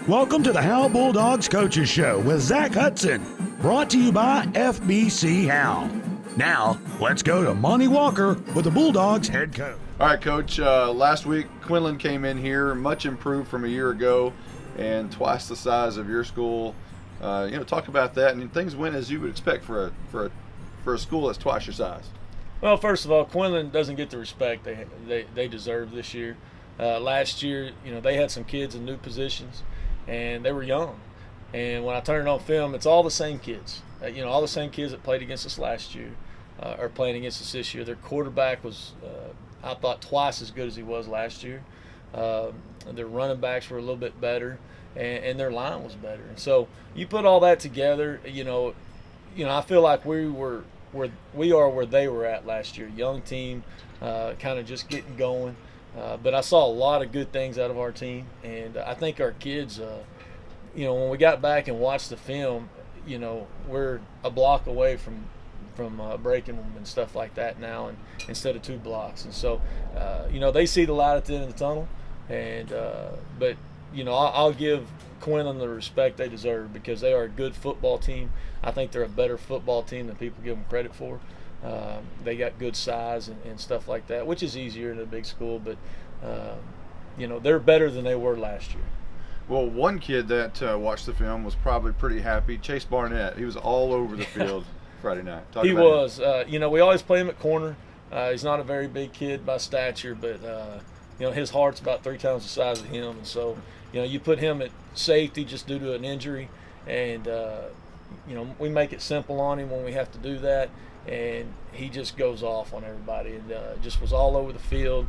Welcome to the Howe Bulldogs Coaches Show with Zack Hudson, brought to you by FBC Howe. Now, let's go to Monty Walker with the Bulldogs head coach. All right, Coach, last week Quinlan came in here, much improved from a year ago and twice the size of your school. Talk about that, and things went as you would expect for a school that's twice your size. Well, first of all, Quinlan doesn't get the respect they deserve this year. Last year, they had some kids in new positions, and they were young. And when I turned on film, it's all the same kids. All the same kids that played against us last year are playing against us this year. Their quarterback was, I thought, twice as good as he was last year. Their running backs were a little bit better, and their line was better. And so you put all that together, I feel like we are where they were at last year. Young team, kind of just getting going. But I saw a lot of good things out of our team, and I think our kids, when we got back and watched the film, we're a block away from breaking them and stuff like that now, and instead of 2 blocks. And so, they see the light at the end of the tunnel, and but I'll give Quinlan the respect they deserve because they are a good football team. I think they're a better football team than people give them credit for. They got good size and stuff like that, which is easier in a big school, but they're better than they were last year. Well, one kid that watched the film was probably pretty happy. Chase Barnett, he was all over the field Friday night. He was. We always play him at corner. He's not a very big kid by stature, but his heart's about 3 times the size of him, and so you put him at safety just due to an injury, and we make it simple on him when we have to do that, and he just goes off on everybody, and just was all over the field,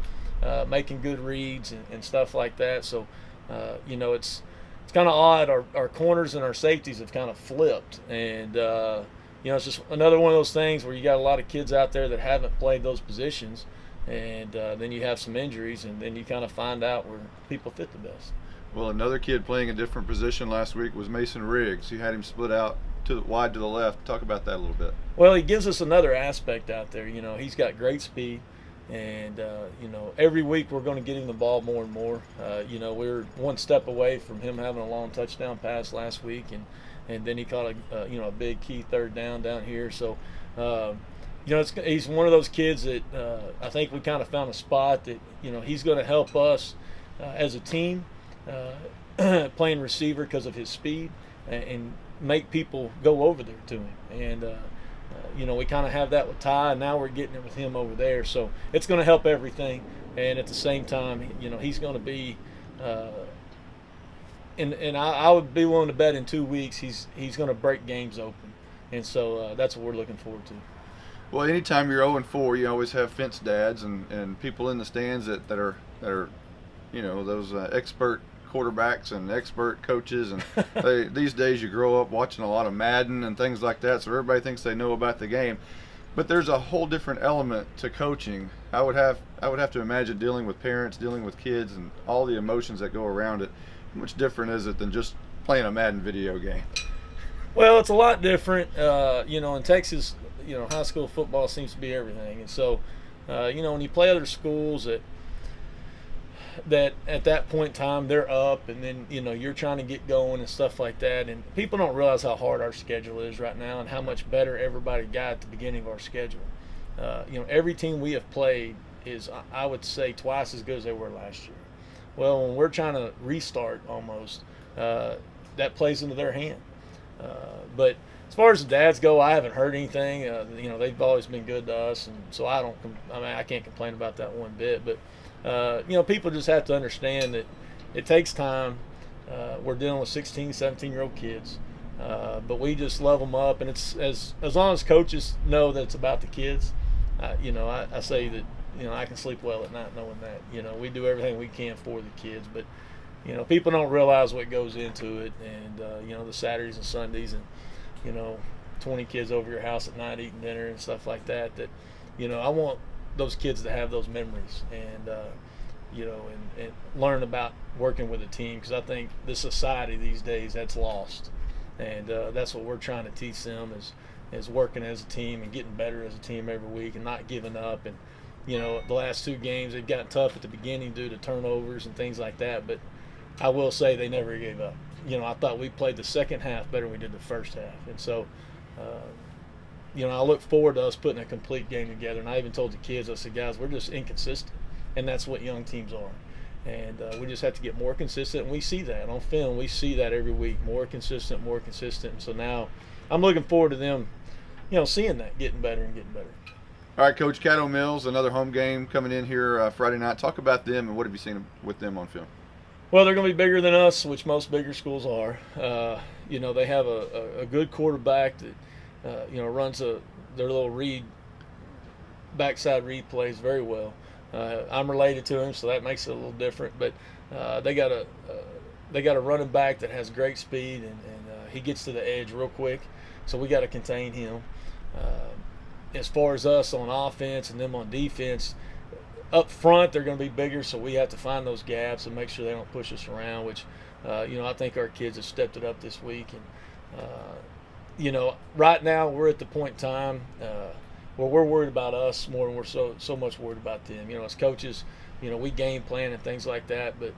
making good reads and stuff like that. So it's kind of odd. Our corners and our safeties have kind of flipped, and it's just another one of those things where you got a lot of kids out there that haven't played those positions, and then you have some injuries, and then you kind of find out where people fit the best. Well, another kid playing a different position last week was Mason Riggs. You had him split out wide to the left. Talk about that a little bit. Well, he gives us another aspect out there. He's got great speed, and every week we're going to get him the ball more and more. We're one step away from him having a long touchdown pass last week, and then he caught a big key third down here. So he's one of those kids that I think we kind of found a spot that he's going to help us as a team playing receiver because of his speed and make people go over there to him. And we kind of have that with Ty, and now we're getting it with him over there. So it's going to help everything. And at the same time, he's going to be and I would be willing to bet in 2 weeks he's going to break games open. And so that's what we're looking forward to. Well, anytime you're 0-4, you always have fence dads and people in the stands that are those expert quarterbacks and expert coaches, and these days you grow up watching a lot of Madden and things like that, so everybody thinks they know about the game. But there's a whole different element to coaching. I would have to imagine dealing with parents, dealing with kids, and all the emotions that go around it. How much different is it than just playing a Madden video game? Well, it's a lot different. In Texas, high school football seems to be everything, and so when you play other schools that at that point in time they're up, and then you're trying to get going and stuff like that, and people don't realize how hard our schedule is right now and how much better everybody got at the beginning of our schedule. Every team we have played is, I would say, twice as good as they were last year. Well, when we're trying to restart almost, that plays into their hand. But as far as the dads go, I haven't heard anything. They've always been good to us, and so I can't complain about that one bit. But people just have to understand that it takes time. We're dealing with 16, 17-year-old kids, but we just love them up, and it's as long as coaches know that it's about the kids. I say that I can sleep well at night knowing that we do everything we can for the kids, but people don't realize what goes into it, and the Saturdays and Sundays, and 20 kids over your house at night eating dinner and stuff like that. That I want those kids to have those memories, and and learn about working with a team, because I think the society these days, that's lost, and that's what we're trying to teach them is working as a team and getting better as a team every week and not giving up. And the last 2 games they've gotten tough at the beginning due to turnovers and things like that. But I will say they never gave up. I thought we played the second half better than we did the first half, and so. I look forward to us putting a complete game together. And I even told the kids, I said, guys, we're just inconsistent, and that's what young teams are. And we just have to get more consistent, and we see that on film. We see that every week, more consistent. And so now I'm looking forward to them, seeing that, getting better and getting better. All right, Coach, Caddo Mills, another home game coming in here Friday night. Talk about them and what have you seen with them on film? Well, they're going to be bigger than us, which most bigger schools are. They have a good quarterback that, runs their little backside read plays very well. I'm related to him, so that makes it a little different. But they got a running back that has great speed, and he gets to the edge real quick. So we got to contain him. As far as us on offense and them on defense, up front they're going to be bigger, so we have to find those gaps and make sure they don't push us around. Which, I think our kids have stepped it up this week. And right now we're at the point in time where we're worried about us more than we're so much worried about them. As coaches, we game plan and things like that, but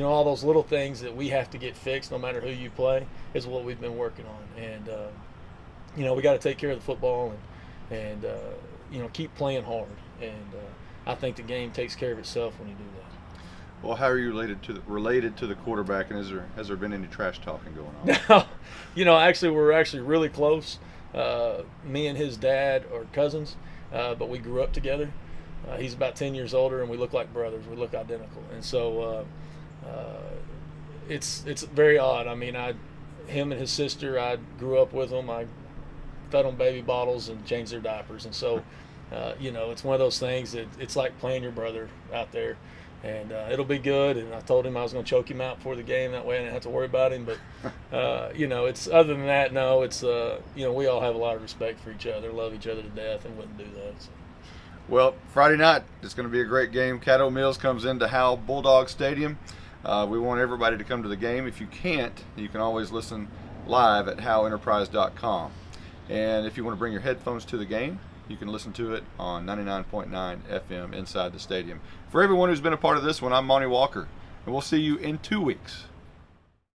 all those little things that we have to get fixed no matter who you play is what we've been working on. And we got to take care of the football and keep playing hard. And I think the game takes care of itself when you do that. Well, how are you related to the quarterback, and has there been any trash talking going on? No, actually we're really close. Me and his dad are cousins, but we grew up together. He's about 10 years older, and we look like brothers. We look identical, and so it's very odd. I mean, him and his sister, I grew up with them. I fed them baby bottles and changed their diapers, and so it's one of those things that it's like playing your brother out there. And it'll be good. And I told him I was going to choke him out before the game. That way I didn't have to worry about him. But, it's other than that, no, it's, we all have a lot of respect for each other, love each other to death, and wouldn't do that. So. Well, Friday night, it's going to be a great game. Caddo Mills comes into Howe Bulldogs Stadium. We want everybody to come to the game. If you can't, you can always listen live at howenterprise.com. And if you want to bring your headphones to the game, you can listen to it on 99.9 FM inside the stadium. For everyone who's been a part of this one, I'm Monty Walker, and we'll see you in 2 weeks.